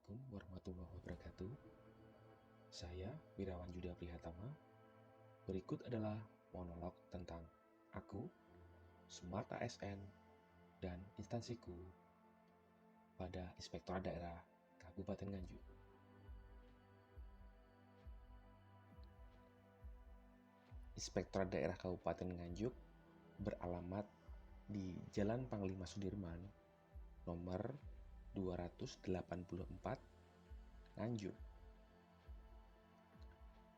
Assalamualaikum warahmatullahi wabarakatuh. Saya Wirawan Yuda Prihatama. Berikut adalah monolog tentang aku, Smart ASN, dan instansiku pada Inspektorat Daerah Kabupaten Nganjuk. Inspektorat Daerah Kabupaten Nganjuk beralamat di Jalan Panglima Sudirman, nomor 284, Nganjuk.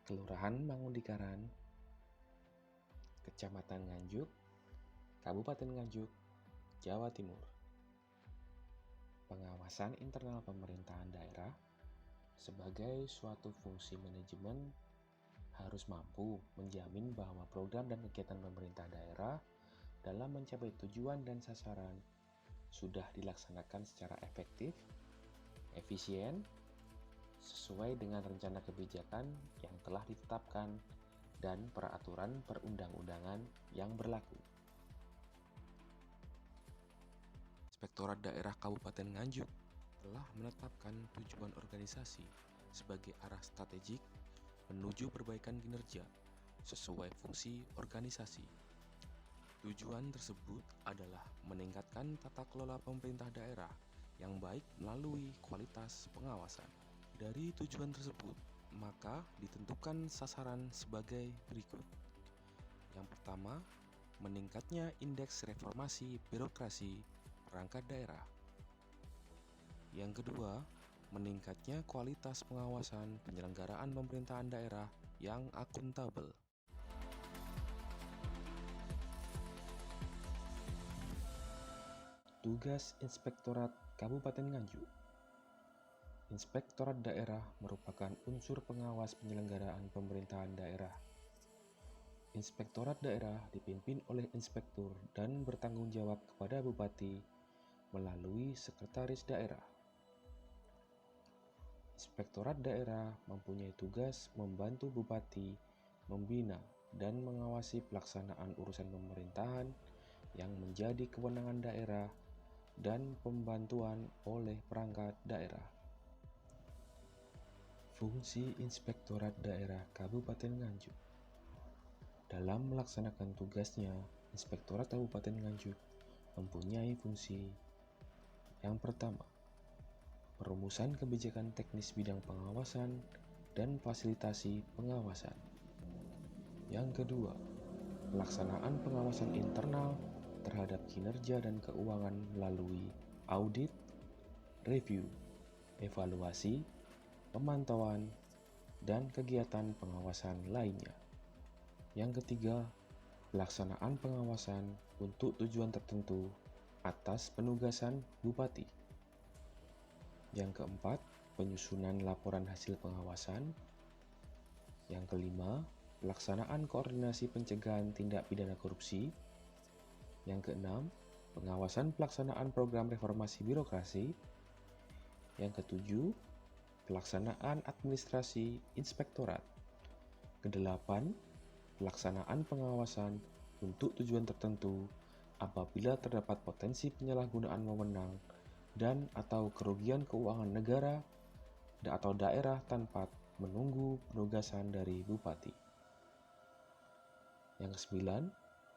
Kelurahan Mangundikaran, Kecamatan Nganjuk, Kabupaten Nganjuk, Jawa Timur. Pengawasan internal pemerintahan daerah sebagai suatu fungsi manajemen harus mampu menjamin bahwa program dan kegiatan pemerintah daerah dalam mencapai tujuan dan sasaran sudah dilaksanakan secara efektif, efisien, sesuai dengan rencana kebijakan yang telah ditetapkan dan peraturan perundang-undangan yang berlaku. Inspektorat Daerah Kabupaten Nganjuk telah menetapkan tujuan organisasi sebagai arah strategik menuju perbaikan kinerja sesuai fungsi organisasi. Tujuan tersebut adalah meningkatkan tata kelola pemerintah daerah yang baik melalui kualitas pengawasan. Dari tujuan tersebut, maka ditentukan sasaran sebagai berikut. Yang pertama, meningkatnya indeks reformasi birokrasi perangkat daerah. Yang kedua, meningkatnya kualitas pengawasan penyelenggaraan pemerintahan daerah yang akuntabel. Tugas Inspektorat Kabupaten Nganjuk. Inspektorat daerah merupakan unsur pengawas penyelenggaraan pemerintahan daerah. Inspektorat daerah dipimpin oleh inspektur dan bertanggung jawab kepada bupati melalui sekretaris daerah. Inspektorat daerah mempunyai tugas membantu bupati membina dan mengawasi pelaksanaan urusan pemerintahan yang menjadi kewenangan daerah dan pembantuan oleh perangkat daerah. Fungsi Inspektorat Daerah Kabupaten Nganjuk. Dalam melaksanakan tugasnya, Inspektorat Kabupaten Nganjuk mempunyai fungsi yang pertama, perumusan kebijakan teknis bidang pengawasan dan fasilitasi pengawasan. Yang kedua, pelaksanaan pengawasan internal terhadap kinerja dan keuangan melalui audit, review, evaluasi, pemantauan, dan kegiatan pengawasan lainnya. Yang ketiga, pelaksanaan pengawasan untuk tujuan tertentu atas penugasan bupati. Yang keempat, penyusunan laporan hasil pengawasan. Yang kelima, pelaksanaan koordinasi pencegahan tindak pidana korupsi. Yang keenam, pengawasan pelaksanaan program reformasi birokrasi. Yang ketujuh, pelaksanaan administrasi inspektorat. Kedelapan, pelaksanaan pengawasan untuk tujuan tertentu apabila terdapat potensi penyalahgunaan wewenang dan atau kerugian keuangan negara atau daerah tanpa menunggu penugasan dari bupati. Yang kesembilan,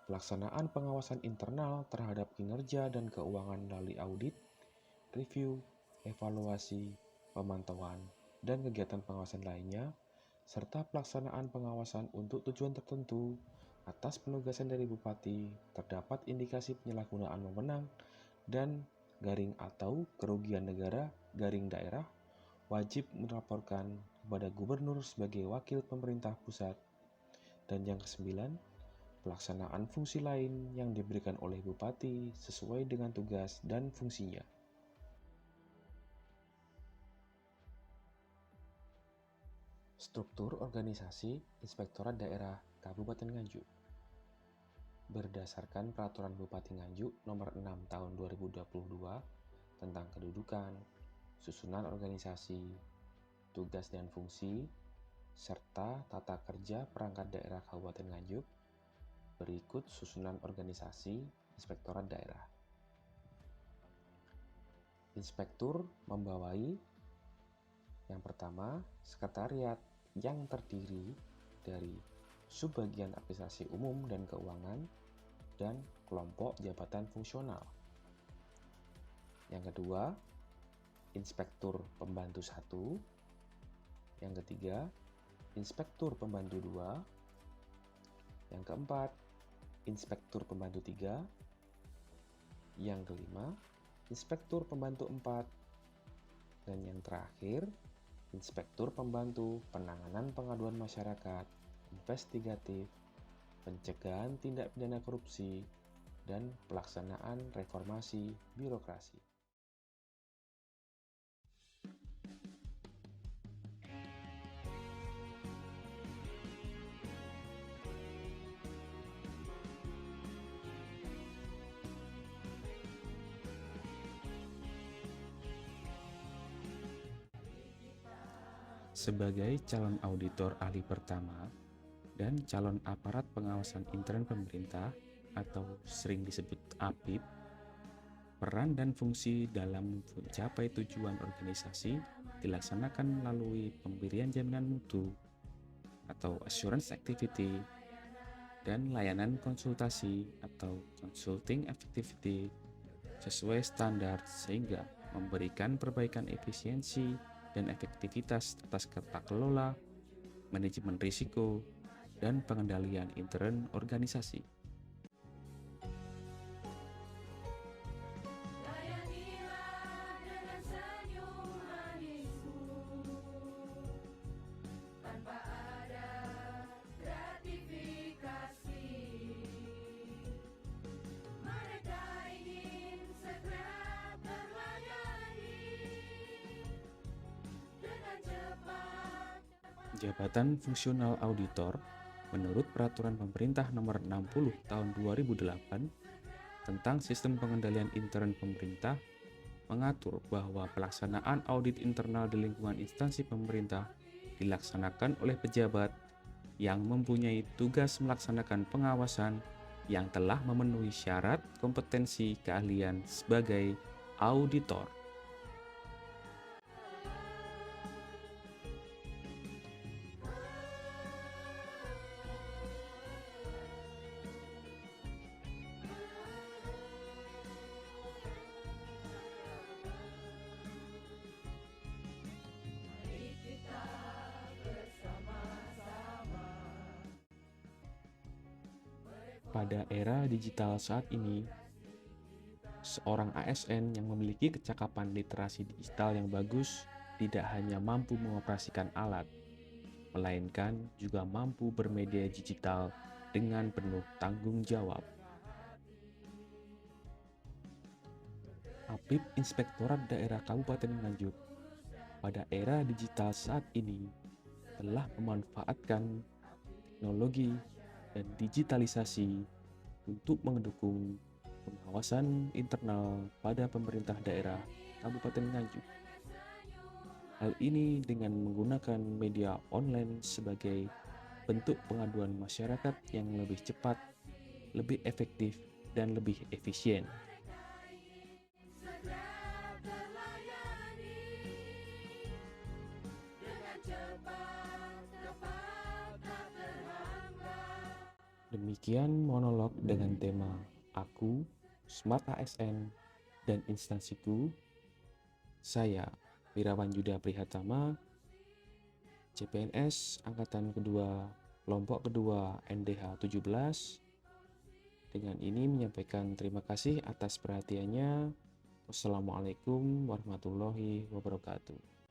pelaksanaan pengawasan internal terhadap kinerja dan keuangan melalui audit, review, evaluasi, pemantauan, dan kegiatan pengawasan lainnya, serta pelaksanaan pengawasan untuk tujuan tertentu atas penugasan dari bupati terdapat indikasi penyalahgunaan wewenang dan garing atau kerugian negara garing daerah wajib melaporkan kepada gubernur sebagai wakil pemerintah pusat. Dan yang kesembilan, pelaksanaan fungsi lain yang diberikan oleh bupati sesuai dengan tugas dan fungsinya. Struktur organisasi Inspektorat Daerah Kabupaten Nganjuk. Berdasarkan Peraturan Bupati Nganjuk Nomor 6 Tahun 2022 tentang kedudukan, susunan organisasi, tugas dan fungsi, serta tata kerja perangkat daerah Kabupaten Nganjuk, berikut susunan organisasi Inspektorat Daerah. Inspektur membawai Yang pertama, sekretariat yang terdiri dari subbagian administrasi umum dan keuangan dan kelompok jabatan fungsional. Yang kedua, inspektur pembantu 1. Yang ketiga, inspektur pembantu 2. Yang keempat, inspektur pembantu 3. Yang kelima, inspektur pembantu 4. Dan yang terakhir, inspektur pembantu penanganan pengaduan masyarakat, investigatif, pencegahan tindak pidana korupsi, dan pelaksanaan reformasi birokrasi. Sebagai calon auditor ahli pertama dan calon aparat pengawasan intern pemerintah atau sering disebut APIP, peran dan fungsi dalam mencapai tujuan organisasi dilaksanakan melalui pemberian jaminan mutu atau assurance activity dan layanan konsultasi atau consulting activity sesuai standar sehingga memberikan perbaikan efisiensi dan efektivitas atas tata kelola, manajemen risiko, dan pengendalian intern organisasi. Jabatan fungsional auditor menurut Peraturan Pemerintah Nomor 60 Tahun 2008 tentang Sistem Pengendalian Intern Pemerintah mengatur bahwa pelaksanaan audit internal di lingkungan instansi pemerintah dilaksanakan oleh pejabat yang mempunyai tugas melaksanakan pengawasan yang telah memenuhi syarat kompetensi keahlian sebagai auditor. Pada era digital saat ini, seorang ASN yang memiliki kecakapan literasi digital yang bagus tidak hanya mampu mengoperasikan alat, melainkan juga mampu bermedia digital dengan penuh tanggung jawab. APIP Inspektorat Daerah Kabupaten Nganjuk pada era digital saat ini telah memanfaatkan teknologi dan digitalisasi untuk mendukung pengawasan internal pada pemerintah daerah Kabupaten Nganjuk. Hal ini dengan menggunakan media online sebagai bentuk pengaduan masyarakat yang lebih cepat, lebih efektif, dan lebih efisien. Demikian monolog dengan tema Aku, Smart ASN, dan Instansiku. Saya, Wirawan Yuda Prihatama, CPNS Angkatan Kedua, Kelompok Kedua NDH 17. Dengan ini menyampaikan terima kasih atas perhatiannya. Wassalamualaikum warahmatullahi wabarakatuh.